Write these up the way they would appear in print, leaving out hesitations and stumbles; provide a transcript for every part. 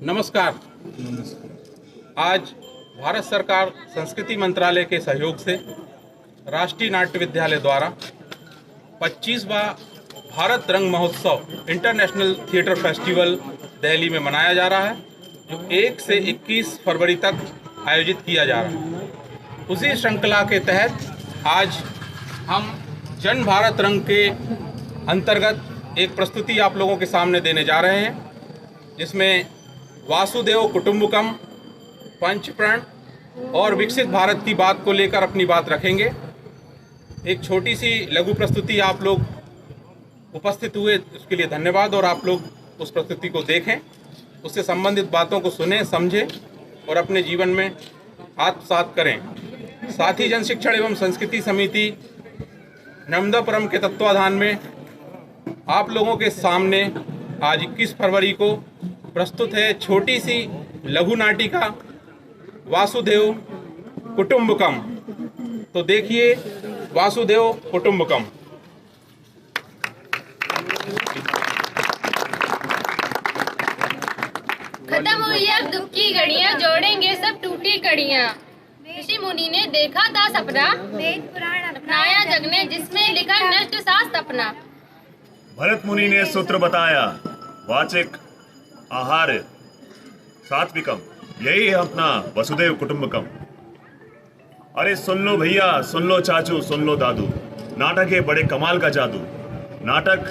नमस्कार। आज भारत सरकार संस्कृति मंत्रालय के सहयोग से राष्ट्रीय नाट्य विद्यालय द्वारा 25वां भारत रंग महोत्सव इंटरनेशनल थिएटर फेस्टिवल दिल्ली में मनाया जा रहा है, जो 1 से 21 फरवरी तक आयोजित किया जा रहा है। उसी श्रृंखला के तहत आज हम जन भारत रंग के अंतर्गत एक प्रस्तुति आप लोगों के सामने देने जा रहे हैं, जिसमें वासुदेव कुटुंबकम, पंचप्रण और विकसित भारत की बात को लेकर अपनी बात रखेंगे। एक छोटी सी लघु प्रस्तुति आप लोग उपस्थित हुए उसके लिए धन्यवाद, और आप लोग उस प्रस्तुति को देखें, उससे संबंधित बातों को सुनें, समझें और अपने जीवन में आत्मसात करें। साथ ही जन शिक्षण एवं संस्कृति समिति नर्मदापुरम के तत्वाधान में आप लोगों के सामने आज 21 फरवरी को प्रस्तुत है छोटी सी लघु नाटिका वासुदेव कुटुंबकम। तो देखिए वासुदेव कुटुंबकम। खत्म हुई अब दुख की घड़ियां, जोड़ेंगे सब टूटी कड़ियां। ऋषि मुनि ने देखा था सपना, वेद पुराण अपनाया जग ने, जिसमें लिखा नष्ट शास्त्र अपना। भरत मुनि ने सूत्र बताया, वाचिक आहार सात्विकम, यही है अपना वसुदेव कुटुंबकम। अरे सुन लो भैया, सुन लो चाचू, सुन लो दादू, नाटक है बड़े कमाल का जादू। नाटक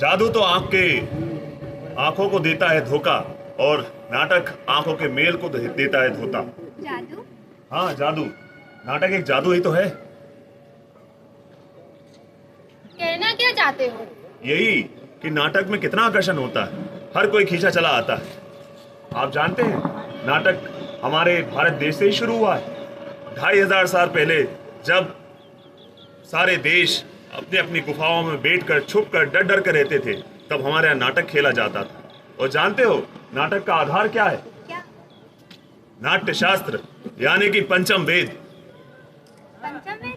जादू तो आपके आंखों को देता है धोखा, और नाटक आंखों के मेल को देता है धोता। जादू? हाँ जादू, नाटक एक जादू ही तो है। कहना क्या चाहते हो? यही कि नाटक में कितना आकर्षण होता है, हर कोई खींचा चला आता है। आप जानते हैं नाटक हमारे भारत देश से ही शुरू हुआ है। 2500 साल पहले जब सारे देश अपनी अपनी गुफाओं में बैठकर छुपकर डर डर कर रहते थे, तब हमारे यहाँ नाटक खेला जाता था। और जानते हो नाटक का आधार क्या है? क्या? नाट्य शास्त्र, यानी कि पंचम वेद। पंचम वेद?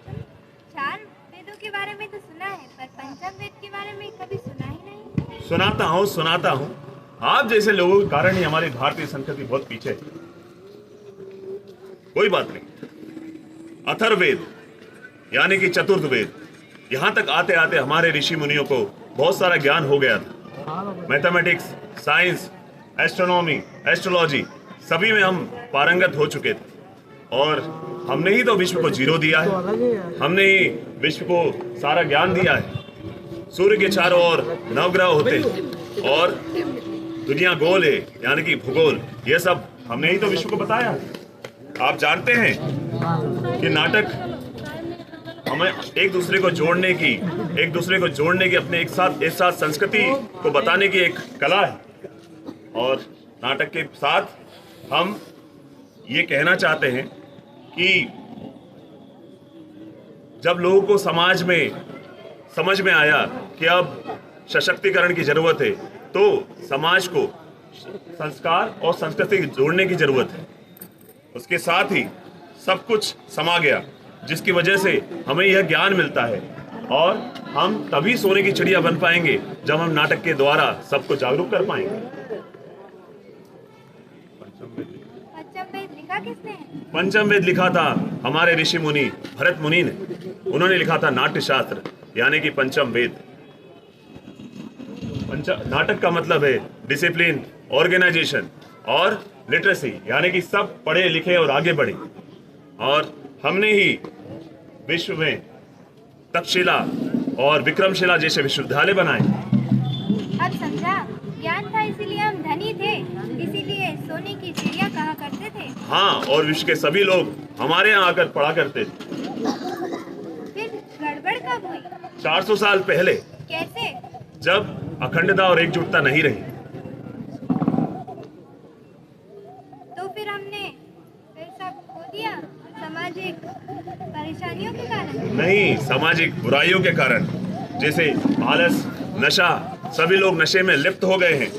4 वेदों के बारे में तो सुना है, पर पंचम वेद के बारे में कभी सुना ही नहीं। सुनाता हूँ। आप जैसे लोगों के कारण ही हमारी भारतीय संस्कृति बहुत पीछे है। कोई बात नहीं। अथर्ववेद यानी कि चतुर्थ वेद, यहाँ तक आते आते हमारे ऋषि मुनियों को बहुत सारा ज्ञान हो गया था। मैथमेटिक्स, साइंस, एस्ट्रोनॉमी, एस्ट्रोलॉजी सभी में हम पारंगत हो चुके थे, और हमने ही तो विश्व को जीरो दिया है। हमने ही विश्व को सारा ज्ञान दिया है। सूर्य के चारों ओर नवग्रह होते हैं और दुनिया गोल है, यानी कि भूगोल, ये सब हमने ही तो विश्व को बताया। आप जानते हैं कि नाटक हमें एक दूसरे को जोड़ने की अपने एक साथ संस्कृति को बताने की एक कला है। और नाटक के साथ हम ये कहना चाहते हैं कि जब लोगों को समाज में समझ में आया कि अब सशक्तिकरण की जरूरत है, तो समाज को संस्कार और संस्कृति जोड़ने की जरूरत है। उसके साथ ही सब कुछ समा गया, जिसकी वजह से हमें यह ज्ञान मिलता है, और हम तभी सोने की चिड़िया बन पाएंगे जब हम नाटक के द्वारा सबको जागरूक कर पाएंगे। पंचम वेद लिखा किसने है? पंचम वेद लिखा था हमारे ऋषि मुनि भरत मुनि ने। उन्होंने लिखा था नाट्य शास्त्र, यानी कि पंचम वेद। नाटक का मतलब है डिसिप्लिन, ऑर्गेनाइजेशन और लिटरेसी, यानी कि सब पढ़े लिखे और आगे बढ़े। और हमने ही विश्व में तक्षशिला और विक्रमशिला जैसे विश्वविद्यालय बनाए। अब समझा, ज्ञान था इसीलिए हम धनी थे, इसीलिए सोने की चिड़िया कहा करते थे। हाँ, और विश्व के सभी लोग हमारे यहाँ आकर पढ़ा करते थे। फिर गड़बड़ कब हुई? 400 साल पहले, कैसे? जब अखंडता और एकजुटता नहीं रही। तो फिर हमने सब खो दिया, सामाजिक परेशानियों के कारण? नहीं, सामाजिक बुराइयों के कारण, जैसे आलस, नशा, सभी लोग नशे में लिप्त हो गए हैं।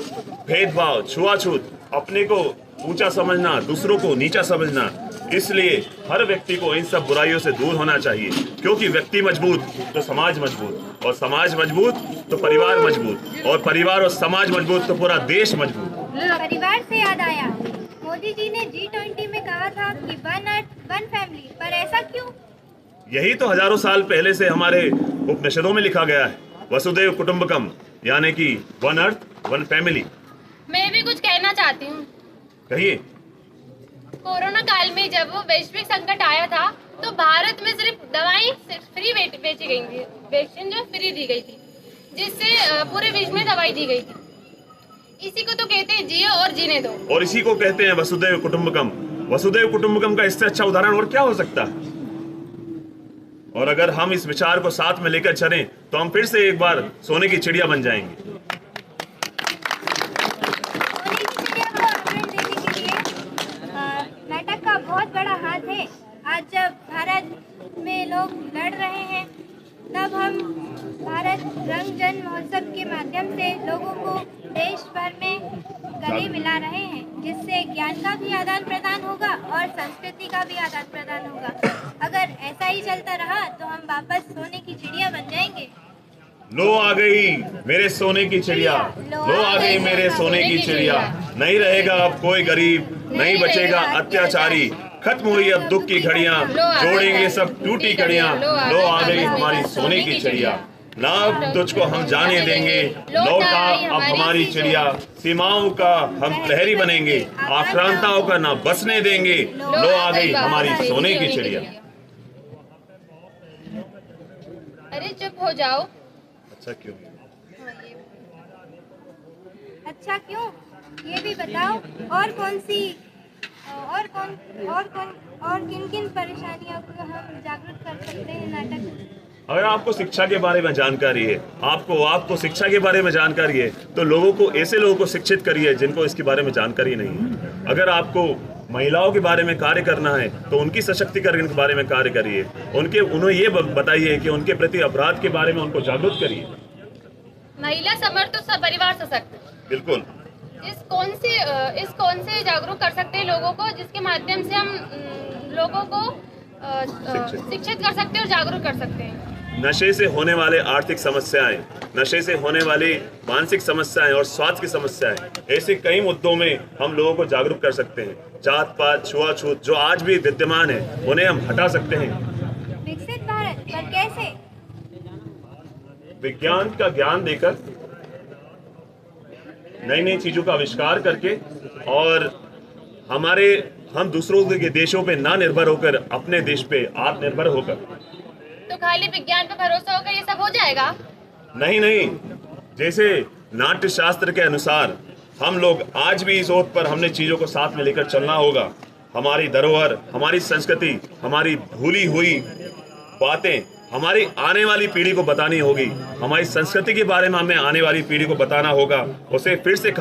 भेदभाव, छुआछूत, अपने को ऊंचा समझना, दूसरों को नीचा समझना, इसलिए हर व्यक्ति को इन सब बुराइयों से दूर होना चाहिए, क्योंकि व्यक्ति मजबूत तो समाज मजबूत, और समाज मजबूत तो परिवार मजबूत, और परिवार और समाज मजबूत तो पूरा देश मजबूत। परिवार से याद आया, मोदी जी ने G20 में कहा था कि वन अर्थ वन फैमिली, पर ऐसा क्यों? यही तो हजारों साल पहले से हमारे उपनिषदों में लिखा गया है, वसुधैव कुटुंबकम, यानी कि वन अर्थ वन फैमिली। मैं भी कुछ कहना चाहती हूँ। कहिए। कोरोना काल में जब वो वैश्विक संकट आया था तो भारत में सिर्फ दवाएं फ्री बेची गई थी, वैक्सीन जो फ्री दी गई थी, जिससे पूरे विश्व में दवाई दी गई थी। इसी को तो कहते हैं जियो और जीने दो, और इसी को कहते हैं वसुधैव कुटुंबकम। वसुधैव कुटुंबकम का इससे अच्छा उदाहरण और क्या हो सकता है? और अगर हम इस विचार को साथ में लेकर चलें तो हम फिर से एक बार सोने की चिड़िया बन जाएंगे। सोने की चिड़िया को अपडेट देने के लिए नाटक का बहुत बड़ा हाथ है। आज जब भारत में लोग लड़ रहे हैं, तब हम भारत रंग जन महोत्सव के माध्यम से लोगों को देश भर में गले मिला रहे हैं, जिससे ज्ञान का भी आदान प्रदान होगा और संस्कृति का भी आदान प्रदान होगा। अगर ऐसा ही चलता रहा तो हम वापस सोने की चिड़िया बन जाएंगे। लो आ गई मेरे सोने की चिड़िया, लो आ गई मेरे सोने की चिड़िया। नहीं रहेगा अब कोई गरीब, नहीं बचेगा अत्याचारी, खत्म हुई अब दुख की घड़ियां, जोड़ेंगे सब टूटी कड़ियां। लो आ गई हमारी सोने की चिड़िया, ना अब तुझको हम जाने देंगे, लौटा अब हमारी चिड़िया। सीमाओं का हम प्रहरी बनेंगे, आक्रांताओं का ना बसने देंगे। लो आ गई हमारी सोने की चिड़िया। अरे चुप हो जाओ। अच्छा क्यों? अच्छा क्यों, ये भी बताओ, और कौन सी और किन किन परेशानियों को हम जागरूक कर सकते हैं नाटक? अगर आपको शिक्षा के बारे में जानकारी है, आपको शिक्षा के बारे में जानकारी है, तो ऐसे लोगों को शिक्षित करिए जिनको इसके बारे में जानकारी नहीं है। अगर आपको महिलाओं के बारे में कार्य करना है तो उनकी सशक्तिकरण के बारे में कार्य करिए। उन्हें ये बताइए कि उनके प्रति अपराध के बारे में उनको जागरूक करिए। महिला समर्थ तो सब परिवार सशक्त। बिल्कुल। इस कौन से जागरूक कर सकते हैं लोगों को, जिसके माध्यम से हम लोगों को शिक्षित कर सकते हैं और जागरूक कर सकते हैं। नशे से होने वाले आर्थिक समस्याएं, नशे से होने वाली मानसिक समस्याएं और स्वास्थ्य की समस्याएं, ऐसे कई मुद्दों में हम लोगों को जागरूक कर सकते हैं। जात पात छुआछूत जो आज भी विद्यमान है उन्हें हम हटा सकते हैं। विकसित भारत पर कैसे? विज्ञान का ज्ञान देकर, नई नई चीजों का आविष्कार करके, और हम दूसरों के देशों पे ना निर्भर होकर अपने देश पे आत्मनिर्भर होकर। तो खाली विज्ञान पे भरोसा होकर ये सब हो जाएगा? नहीं, जैसे नाट्य शास्त्र के अनुसार हम लोग आज भी इस ओर पर हमने चीजों को साथ में लेकर चलना होगा। हमारी धरोहर, हमारी संस्कृति, हमारी भूली हुई बातें हमारी आने वाली पीढ़ी को बतानी होगी। हमारी संस्कृति के बारे में हमें आने वाली पीढ़ी को बताना होगा। उसे फिर से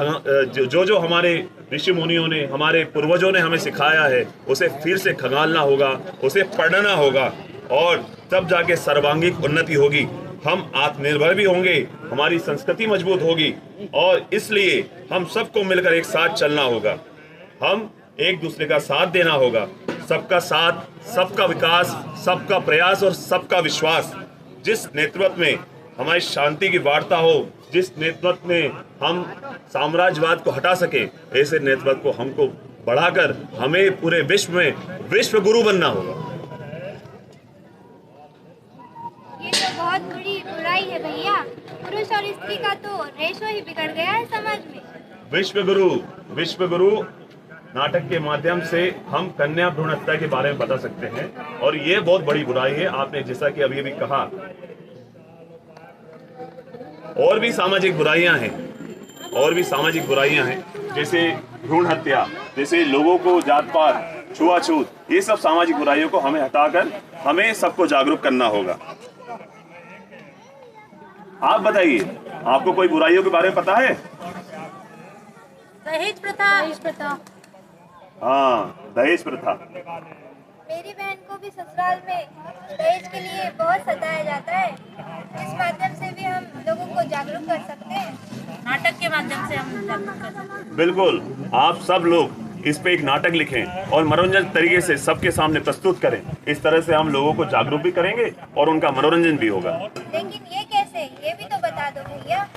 जो हमारे ऋषि मुनियों ने, हमारे पूर्वजों ने हमें सिखाया है, उसे फिर से खंगालना होगा, उसे पढ़ना होगा, और तब जाके सर्वांगीण उन्नति होगी। हम आत्मनिर्भर भी होंगे, हमारी संस्कृति मजबूत होगी, और इसलिए हम सबको मिलकर एक साथ चलना होगा। हम एक दूसरे का साथ देना होगा। सबका साथ, सबका विकास, सबका प्रयास और सबका विश्वास। जिस नेतृत्व में हमारी शांति की वार्ता हो, जिस नेतृत्व में हम साम्राज्यवाद को हटा सके, ऐसे नेतृत्व को हमको बढ़ाकर हमें पूरे विश्व में विश्व गुरु बनना होगा। ये तो बहुत बड़ी बुराई है भैया। पुरुष और स्त्री का तो रेशो ही बिगड़ गया है समाज में। विश्व गुरु नाटक के माध्यम से हम कन्या भ्रूण हत्या के बारे में बता सकते हैं, और ये बहुत बड़ी बुराई है। आपने जैसा कि अभी कहा, और भी सामाजिक बुराइयां हैं, जैसे भ्रूण हत्या, जैसे लोगों को जात पात, छुआछूत, ये सब सामाजिक बुराइयों को हमें हटाकर हमें सबको जागरूक करना होगा। आप बताइए, आपको कोई बुराइयों के बारे में पता है? दहेज प्रथा। हाँ, दहेज प्रथा। मेरी बहन को भी ससुराल में दहेज के लिए बहुत सताया जाता है। इस माध्यम से भी हम लोगों को जागरूक कर सकते हैं। नाटक के माध्यम से हम जागरूक कर सकते हैं। बिल्कुल, आप सब लोग इस पे एक नाटक लिखें और मनोरंजन तरीके से सबके सामने प्रस्तुत करें। इस तरह से हम लोगों को जागरूक भी करेंगे और उनका मनोरंजन भी होगा। लेकिन ये कैसे, ये भी तो बता दो भैया।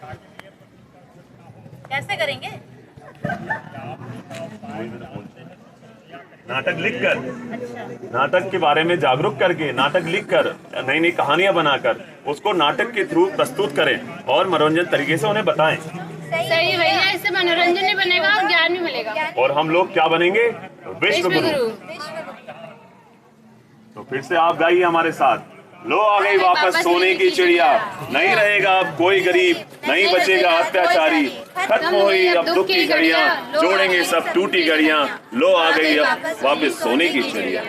कैसे करेंगे? नाटक लिखकर, नाटक के बारे में जागरूक करके, नाटक लिखकर, नई नई कहानियां बनाकर उसको नाटक के थ्रू प्रस्तुत करें और मनोरंजन तरीके से उन्हें बताएं। सही भैया, इससे मनोरंजन भी बनेगा और ज्ञान भी मिलेगा। और हम लोग क्या बनेंगे? विश्व गुरु। तो फिर से आप गाइए हमारे साथ। लो आ गई वापस सोने की चिड़िया, नहीं रहेगा अब कोई गरीब, नहीं बचेगा अत्याचारी, खत्म हुई अब दुख की घड़ियां, जोड़ेंगे सब टूटी घड़ियां, लो आ गई अब वापस सोने की चिड़िया।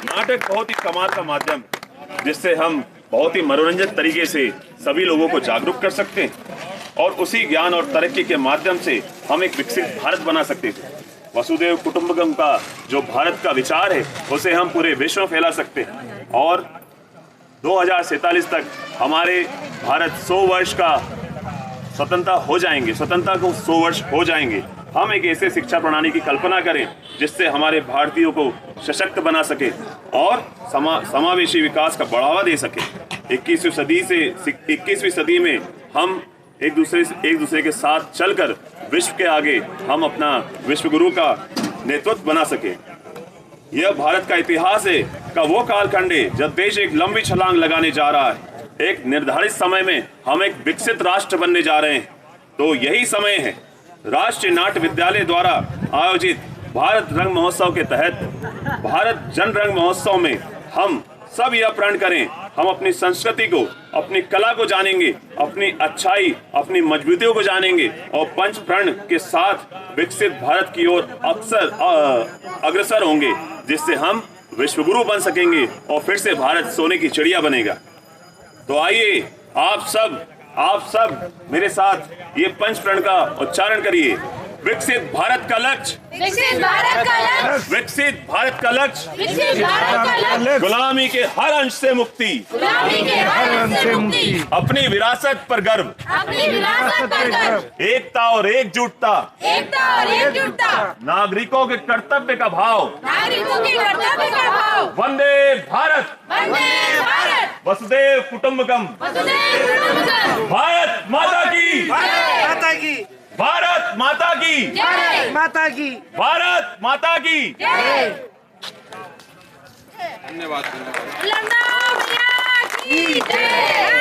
नाटक बहुत ही कमाल का माध्यम जिससे हम बहुत ही मनोरंजक तरीके से सभी लोगों को जागरूक कर सकते हैं और उसी ज्ञान और तरक्की के माध्यम से हम एक विकसित भारत बना सकते थे। वसुदेव कुटुंबकम का जो भारत का विचार है उसे हम पूरे विश्व में फैला सकते हैं और 2047 तक हमारे भारत 100 वर्ष का स्वतंत्रता हो जाएंगे, स्वतंत्रता को 100 वर्ष हो जाएंगे। हम एक ऐसे शिक्षा प्रणाली की कल्पना करें जिससे हमारे भारतीयों को सशक्त बना सके और समावेशी विकास का बढ़ावा दे सके। 21वीं सदी में हम एक दूसरे के साथ चलकर विश्व के आगे हम अपना विश्व गुरु का नेतृत्व बना सके। यह भारत का इतिहास है का वो कालखंड है जब देश एक लंबी छलांग लगाने जा रहा है। एक निर्धारित समय में हम एक विकसित राष्ट्र बनने जा रहे हैं। तो यही समय है राष्ट्रीय नाट्य विद्यालय द्वारा आयोजित भारत रंग महोत्सव के तहत भारत जन रंग महोत्सव में हम सब यह प्रण करें, हम अपनी संस्कृति को, अपनी कला को जानेंगे, अपनी अच्छाई, अपनी मजबूतियों को जानेंगे और पंच प्रण के साथ विकसित भारत की ओर अग्रसर होंगे जिससे हम विश्वगुरु बन सकेंगे और फिर से भारत सोने की चिड़िया बनेगा। तो आइए आप सब मेरे साथ ये पंच प्रण का उच्चारण करिए। विकसित भारत का लक्ष्य, विकसित भारत का लक्ष्य, विकसित भारत का लक्ष्य, विकसित भारत का लक्ष्य, गुलामी के हर अंश से मुक्ति, गुलामी के हर अंश से मुक्ति, अपनी विरासत पर गर्व, अपनी विरासत पर गर्व, एकता और एकजुटता, एकता और एकजुटता, नागरिकों के कर्तव्य का भाव, नागरिकों के कर्तव्य का भाव, वंदे भारत, वंदे भारत, वसुदेव कुटुंबकम, वसुदेव कुटुंबकम, भारत माता की, माता की, भारत माता की, जय, माता की, भारत माता की। जय। धन्यवाद। लंगा भैया की जय।